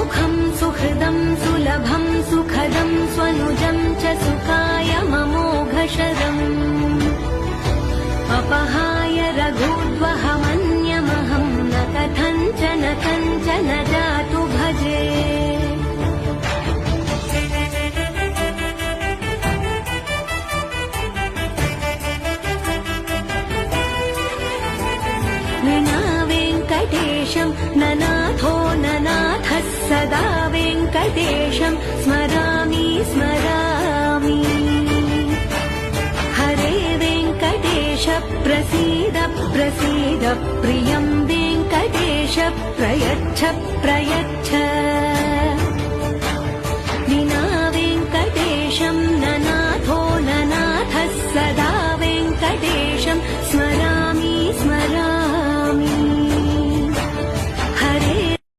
सुखं सुहृदं सुलभं सुखदं स्वनुजं च सुखाय ममोघशरम् अपहाय रघुद्वहमन्यमहं न कथञ्चन कञ्चन जातु भजे। विना वेङ्कटेशं ननाथो ननाथः सदा वेङ्कटेशं स्मरामि स्मरामि। हरे वेङ्कटेश प्रसीद प्रसीद प्रियं वेङ्कटेश प्रयच्छ प्रयच्छ।